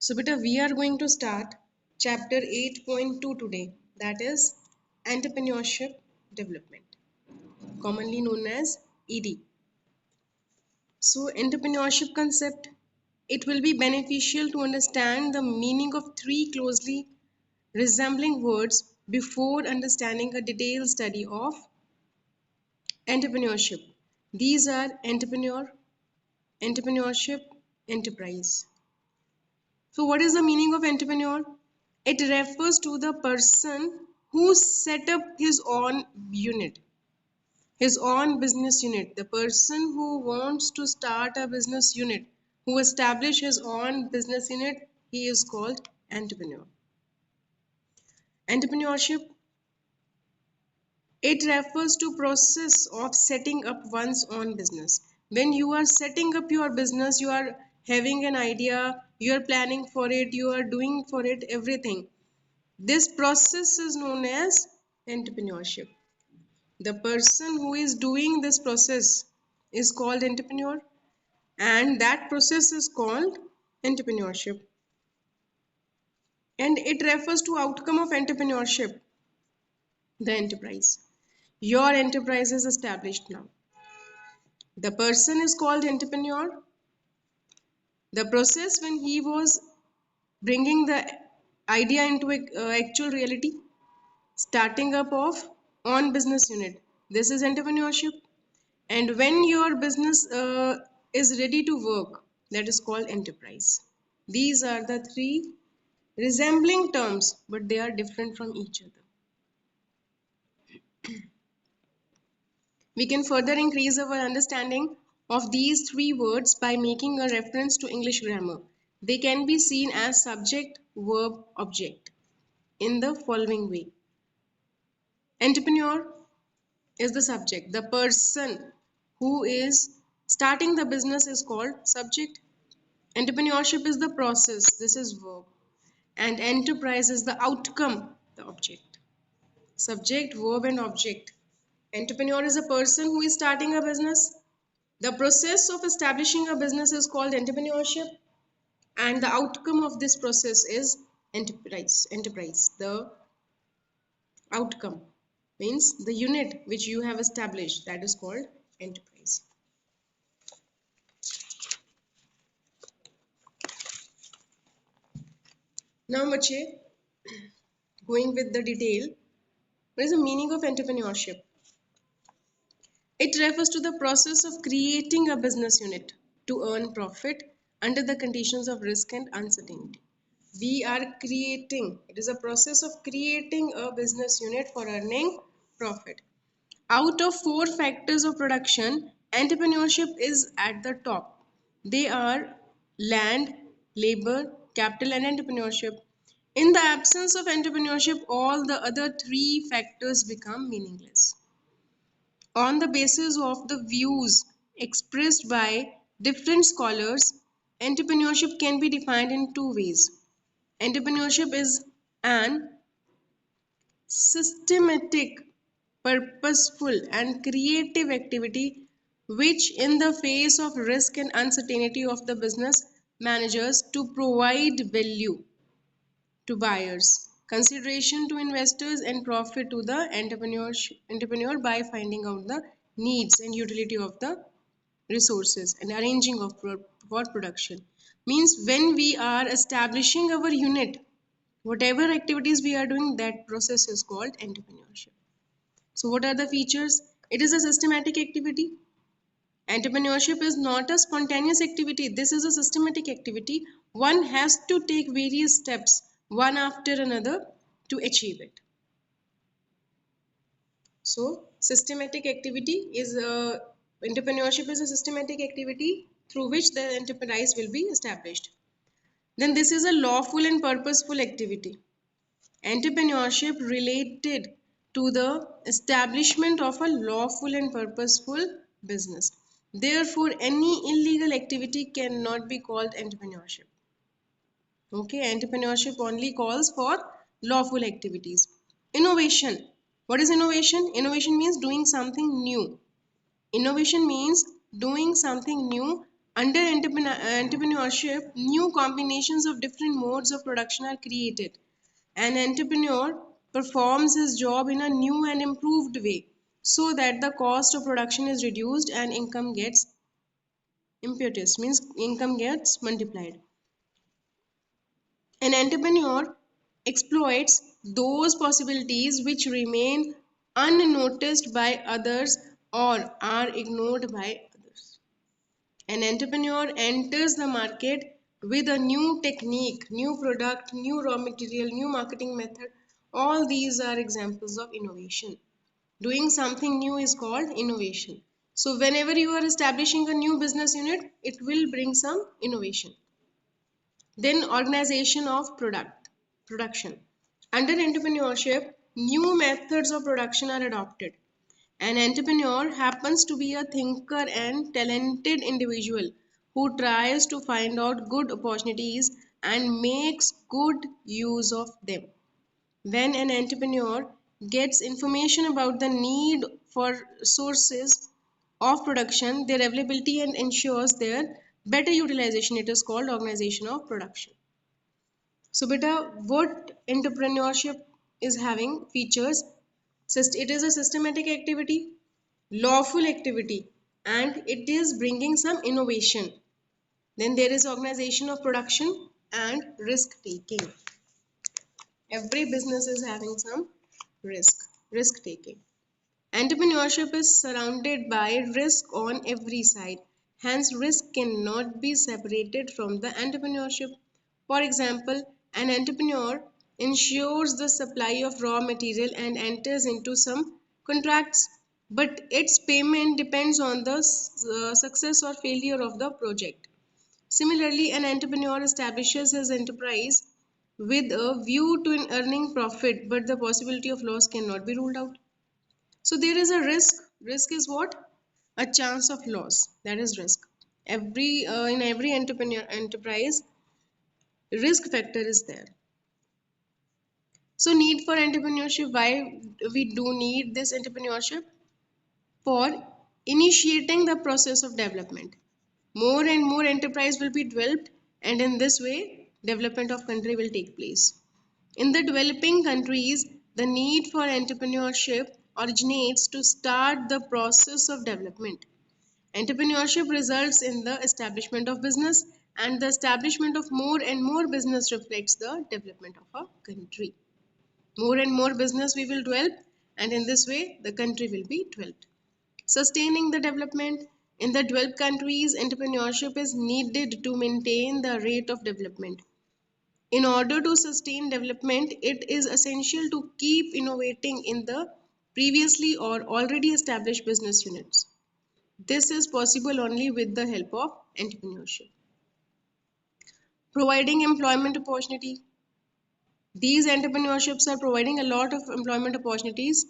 So beta, we are going to start chapter 8.2 today, that is entrepreneurship development, commonly known as ED. So entrepreneurship concept, it will be beneficial to understand the meaning of three closely resembling words before understanding a detailed study of entrepreneurship. These are entrepreneur, entrepreneurship, enterprise. So what is the meaning of entrepreneur? It refers to the person who set up his own unit, his own business unit. The person who wants to start a business unit, who establish his own business unit, he is called entrepreneur. Entrepreneurship, it refers to process of setting up one's own business. When you are setting up your business, you are having an idea, you are planning for it, you are doing for it everything. This process is known as entrepreneurship. The person who is doing this process is called entrepreneur, and that process is called entrepreneurship. And it refers to outcome of entrepreneurship, the enterprise. Your enterprise is established now. The person is called entrepreneur. The process when he was bringing the idea into actual reality, starting up of on business unit. This is entrepreneurship. And when your business is ready to work, that is called enterprise. These are the three resembling terms, but they are different from each other. We can further increase our understanding of these three words by making a reference to English grammar. They can be seen as subject, verb, object in the following way. Entrepreneur is the subject. The person who is starting the business is called subject. Entrepreneurship is the process, this is verb. And enterprise is the outcome, the object. Subject, verb, and object. Entrepreneur is a person who is starting a business. The process of establishing a business is called entrepreneurship, and the outcome of this process is enterprise. The outcome means the unit which you have established, that is called enterprise. Now, Mache, going with the detail, what is the meaning of entrepreneurship? It refers to the process of creating a business unit to earn profit under the conditions of risk and uncertainty. We are creating, it is a process of creating a business unit for earning profit. Out of four factors of production, entrepreneurship is at the top. They are land, labor, capital, and entrepreneurship. In the absence of entrepreneurship, all the other three factors become meaningless. On the basis of the views expressed by different scholars, entrepreneurship can be defined in two ways. Entrepreneurship is an systematic, purposeful, and creative activity which, in the face of risk and uncertainty of the business, manages to provide value to buyers, consideration to investors, and profit to the entrepreneur by finding out the needs and utility of the resources and arranging of for production. Means when we are establishing our unit, whatever activities we are doing, that process is called entrepreneurship. So what are the features? It is a systematic activity. Entrepreneurship is not a spontaneous activity. This is a systematic activity. One has to take various steps, one after another, to achieve it. So, systematic activity is entrepreneurship is a systematic activity through which the enterprise will be established. Then this is a lawful and purposeful activity. Entrepreneurship related to the establishment of a lawful and purposeful business. Therefore, any illegal activity cannot be called entrepreneurship. Okay, entrepreneurship only calls for lawful activities. Innovation. What is innovation? Innovation means doing something new. Innovation means doing something new Under entrepreneurship, new combinations of different modes of production are created. An entrepreneur performs his job in a new and improved way so that the cost of production is reduced and income gets impetus, means income gets multiplied. An entrepreneur exploits those possibilities which remain unnoticed by others or are ignored by others. An entrepreneur enters the market with a new technique, new product, new raw material, new marketing method. All these are examples of innovation. Doing something new is called innovation. So whenever you are establishing a new business unit, it will bring some innovation. Then organization of production. Under entrepreneurship, new methods of production are adopted. An entrepreneur happens to be a thinker and talented individual who tries to find out good opportunities and makes good use of them. When an entrepreneur gets information about the need for sources of production, their availability, and ensures their better utilization, it is called organization of production. So, beta, what entrepreneurship is having features? It is a systematic activity, lawful activity, and it is bringing some innovation. Then there is organization of production and risk taking. Every business is having some risk taking. Entrepreneurship is surrounded by risk on every side. Hence, risk cannot be separated from the entrepreneurship. For example, an entrepreneur ensures the supply of raw material and enters into some contracts, but its payment depends on the success or failure of the project. Similarly, an entrepreneur establishes his enterprise with a view to earning profit, but the possibility of loss cannot be ruled out. So there is a risk. Risk is what? A chance of loss. That is risk. In every enterprise, risk factor is there. So need for entrepreneurship. Why we do need this entrepreneurship? For initiating the process of development. More and more enterprise will be developed, and in this way, development of country will take place. In the developing countries, the need for entrepreneurship originates to start the process of development. Entrepreneurship results in the establishment of business, and the establishment of more and more business reflects the development of a country. More and more business we will develop, and in this way, the country will be developed. Sustaining the development. In the developed countries, entrepreneurship is needed to maintain the rate of development. In order to sustain development, it is essential to keep innovating in the previously or already established business units. This is possible only with the help of entrepreneurship. Providing employment opportunity. These entrepreneurships are providing a lot of employment opportunities.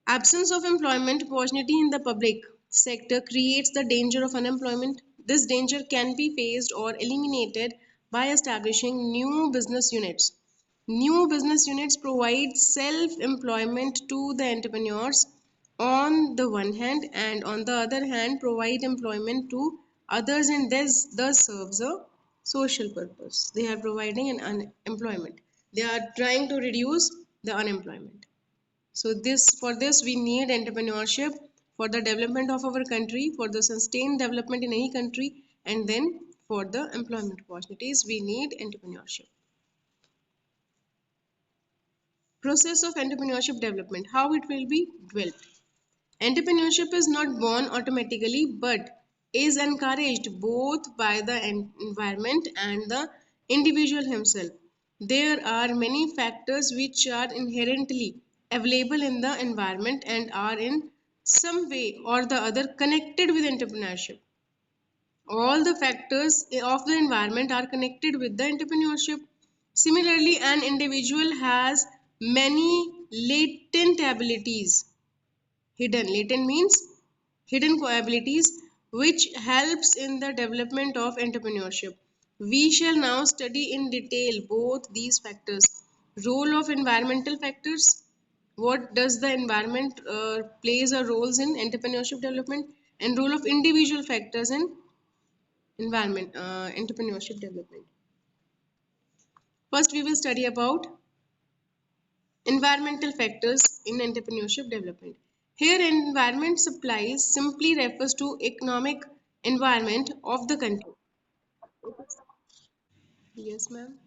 Absence of employment opportunity in the public sector creates the danger of unemployment. This danger can be faced or eliminated by establishing new business units. New business units provide self-employment to the entrepreneurs on the one hand, and on the other hand provide employment to others, and this thus serves a social purpose. They are providing an unemployment. They are trying to reduce the unemployment. So for this we need entrepreneurship for the development of our country, for the sustained development in any country, and then for the employment opportunities we need entrepreneurship. Process of entrepreneurship development, how it will be developed. Entrepreneurship is not born automatically but is encouraged both by the environment and the individual himself. There are many factors which are inherently available in the environment and are in some way or the other connected with entrepreneurship. All the factors of the environment are connected with the entrepreneurship. Similarly, an individual has many latent abilities. Latent means hidden abilities which helps in the development of entrepreneurship. We shall now study in detail both these factors. Role of environmental factors. What does the environment plays a roles in entrepreneurship development, and role of individual factors in environment entrepreneurship development. First, we will study about environmental factors in entrepreneurship development. Here, environment supplies simply refers to economic environment of the country. Yes, ma'am.